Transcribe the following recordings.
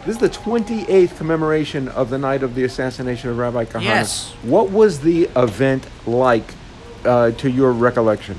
This is the 28th commemoration of the night of the assassination of Rabbi Kahane. Yes. What was the event like, to your recollection?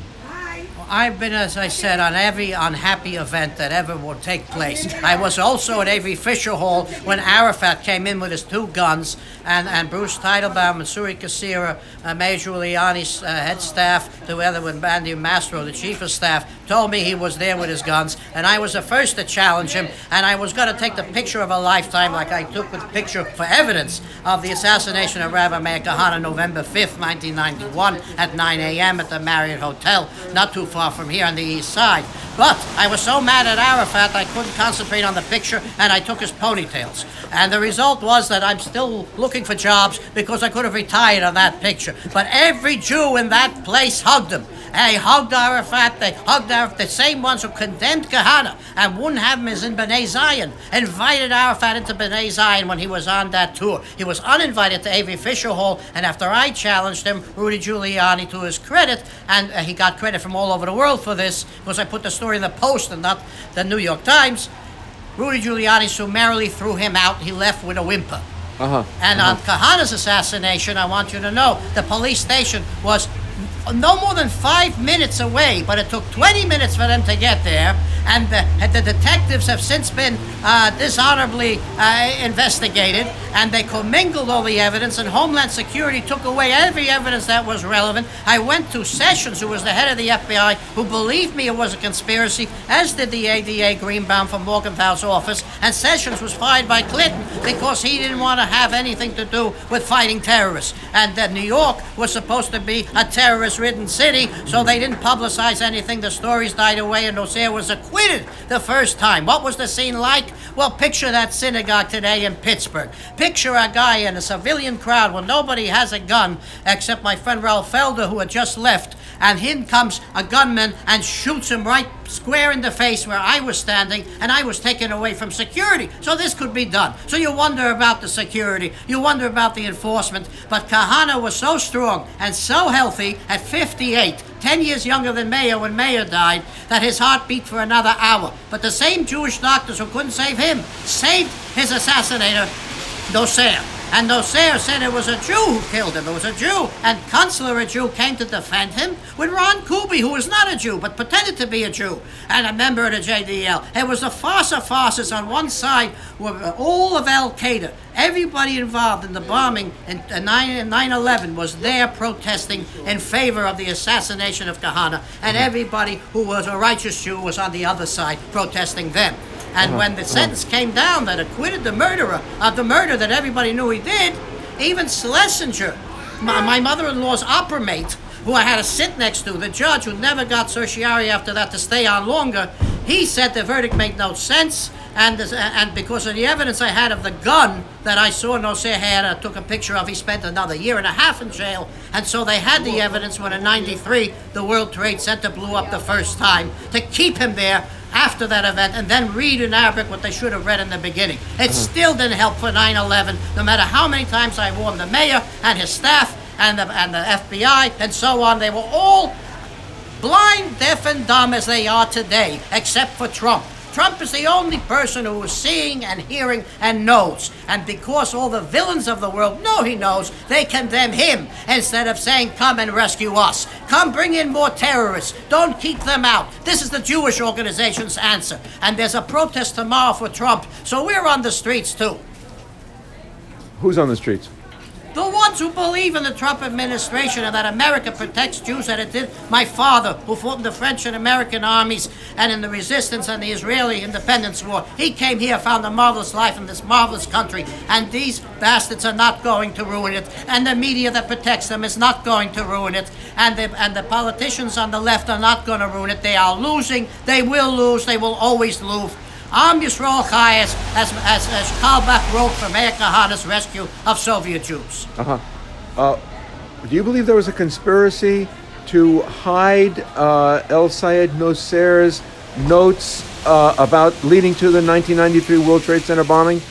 I've been, as I said, on every unhappy event that ever will take place. I was also at Avery Fisher Hall when Arafat came in with his 2 guns, and Bruce Teitelbaum and Suri Kassira, Mayor Giuliani's head staff, together with Bandy Mastro, the chief of staff, told me he was there with his guns, and I was the first to challenge him, and I was going to take the picture of a lifetime like I took the picture for evidence of the assassination of Rabbi Meir Kahane on November 5th, 1991 at 9 a.m. at the Marriott Hotel, not too far from here on the east side. But I was so mad at Arafat I couldn't concentrate on the picture, and I took his ponytails. And the result was that I'm still looking for jobs because I could have retired on that picture. But every Jew in that place hugged him. They hugged Arafat, they hugged Arafat, the same ones who condemned Kahane and wouldn't have him as in B'nai Zion, invited Arafat into B'nai Zion when he was on that tour. He was uninvited to Avery Fisher Hall, and after I challenged him, Rudy Giuliani, to his credit, and he got credit from all over the world for this, because I put the story in the Post and not the New York Times, Rudy Giuliani summarily threw him out. He left with a whimper. On Kahane's assassination, I want you to know, the police station was no more than 5 minutes away, but it took 20 minutes for them to get there, and the detectives have since been dishonorably investigated, and they commingled all the evidence, and Homeland Security took away every evidence that was relevant. I went to Sessions, who was the head of the FBI, who believed me it was a conspiracy, as did the ADA Greenbaum from Morgenthau's office, and Sessions was fired by Clinton because he didn't want to have anything to do with fighting terrorists, and that New York was supposed to be a terrorist-ridden city, so they didn't publicize anything. The stories died away, and Nosair was acquitted the first time. What was the scene like? Well, picture that synagogue today in Pittsburgh. Picture a guy in a civilian crowd where nobody has a gun except my friend Ralph Felder, who had just left, and in comes a gunman and shoots him right square in the face where I was standing, and I was taken away from security. So this could be done. So you wonder about the security, you wonder about the enforcement, but Kahane was so strong and so healthy at 58, 10 years younger than Meir when Meir died, that his heart beat for another hour. But the same Jewish doctors who couldn't save him saved his assassinator, Nosair. And Nosair said it was a Jew who killed him. It was a Jew. And Consular, a Jew, came to defend him with Ron Kuby, who was not a Jew, but pretended to be a Jew, and a member of the JDL. It was a farce of farces. On one side were all of Al-Qaeda. Everybody involved in the bombing in 9/11 was there protesting in favor of the assassination of Kahane. And everybody who was a righteous Jew was on the other side protesting them. And when the sentence came down that acquitted the murderer of the murder that everybody knew he did, even Schlesinger, my mother-in-law's opera mate, who I had to sit next to, the judge who never got certiorari after that to stay on longer, he said the verdict made no sense, and because of the evidence I had of the gun that I saw Nosair had, I took a picture of, he spent another year and a half in jail, and so they had the evidence when in '93 the World Trade Center blew up the first time, to keep him there after that event, and then read in Arabic what they should have read in the beginning. It still didn't help for 9/11, no matter how many times I warned the mayor and his staff and the FBI and so on. They were all blind, deaf, and dumb as they are today, except for Trump. Trump is the only person who is seeing and hearing and knows. And because all the villains of the world know he knows, they condemn him instead of saying, come and rescue us. Come bring in more terrorists. Don't keep them out. This is the Jewish organization's answer. And there's a protest tomorrow for Trump. So we're on the streets too. Who's on the streets? The ones who believe in the Trump administration and that America protects Jews, that it did. My father, who fought in the French and American armies and in the resistance and the Israeli independence war, he came here, found a marvelous life in this marvelous country, and these bastards are not going to ruin it, and the media that protects them is not going to ruin it, and the politicians on the left are not going to ruin it. They are losing. They will lose. They will always lose. Am Yisrael Chayes, as Kalbach wrote for Meir Kahane's rescue of Soviet Jews. Do you believe there was a conspiracy to hide El Sayed Nosair's notes about leading to the 1993 World Trade Center bombing?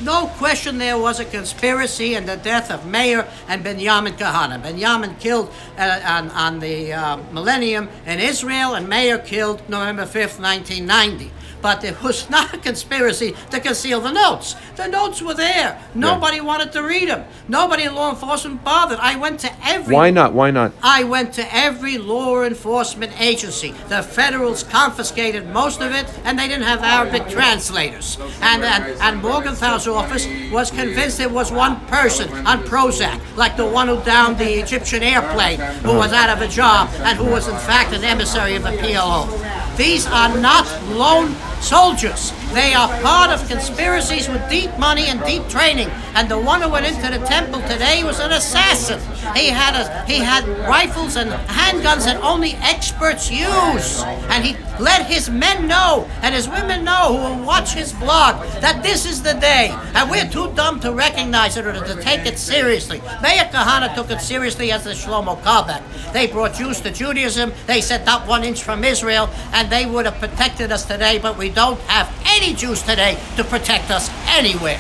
No question there was a conspiracy in the death of Meir and Benjamin Kahane. Benjamin killed on the millennium in Israel, and Meir killed November 5th, 1990. But it was not a conspiracy to conceal the notes. The notes were there. Nobody wanted to read them. Nobody in law enforcement bothered. I went to every... Why not? Why not? I went to every law enforcement agency. The federals confiscated most of it, and they didn't have Arabic translators. And Morgenthal's office was convinced there was one person on Prozac, like the one who downed the Egyptian airplane, who was out of a job, and who was in fact an emissary of the PLO. These are not lone soldiers. They are part of conspiracies with deep money and deep training. And the one who went into the temple today was an assassin. He had rifles and handguns that only experts use. And he let his men know and his women know who will watch his blog that this is the day. And we're too dumb to recognize it or to take it seriously. Meir Kahane took it seriously as the Shlomo Carlebach. They brought Jews to Judaism. They said not 1 inch from Israel, and they would have protected us today, but we don't have any Jews today to protect us anywhere.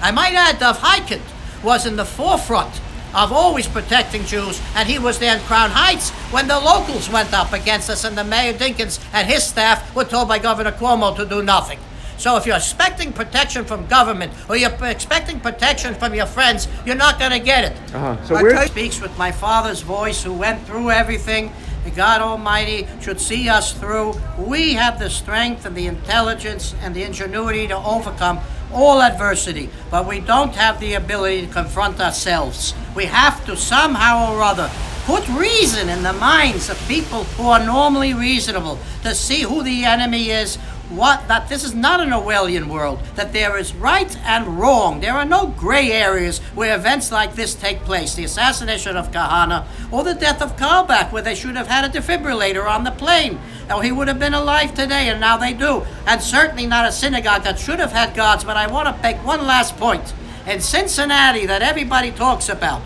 I might add, Dov Hikind was in the forefront of always protecting Jews, and he was there in Crown Heights when the locals went up against us, and the Mayor Dinkins and his staff were told by Governor Cuomo to do nothing. So if you're expecting protection from government or you're expecting protection from your friends, you're not going to get it. So I speaks with my Father's voice, who went through everything. God Almighty should see us through. We have the strength and the intelligence and the ingenuity to overcome all adversity, but we don't have the ability to confront ourselves. We have to somehow or other put reason in the minds of people who are normally reasonable to see who the enemy is, that this is not an Orwellian world, that there is right and wrong. There are no gray areas where events like this take place. The assassination of Kahane or the death of Carlebach, where they should have had a defibrillator on the plane. Now, he would have been alive today, and now they do. And certainly not a synagogue that should have had guards. But I want to make one last point. In Cincinnati, that everybody talks about,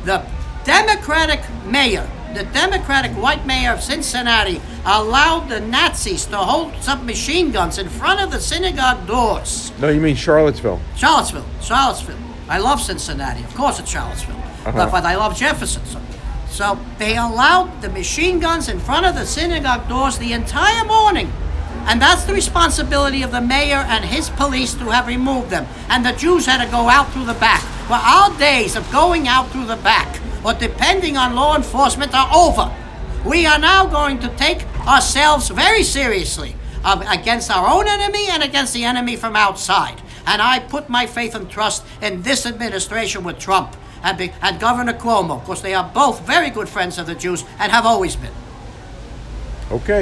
the Democratic mayor, the Democratic white mayor of Cincinnati, allowed the Nazis to hold some machine guns in front of the synagogue doors. No, you mean Charlottesville. Charlottesville. I love Cincinnati. Of course it's Charlottesville. But I love Jefferson. So they allowed the machine guns in front of the synagogue doors the entire morning. And that's the responsibility of the mayor and his police to have removed them. And the Jews had to go out through the back. Well, our days of going out through the back or depending on law enforcement are over. We are now going to take ourselves very seriously against our own enemy and against the enemy from outside. And I put my faith and trust in this administration with Trump and Governor Cuomo, because they are both very good friends of the Jews and have always been. Okay.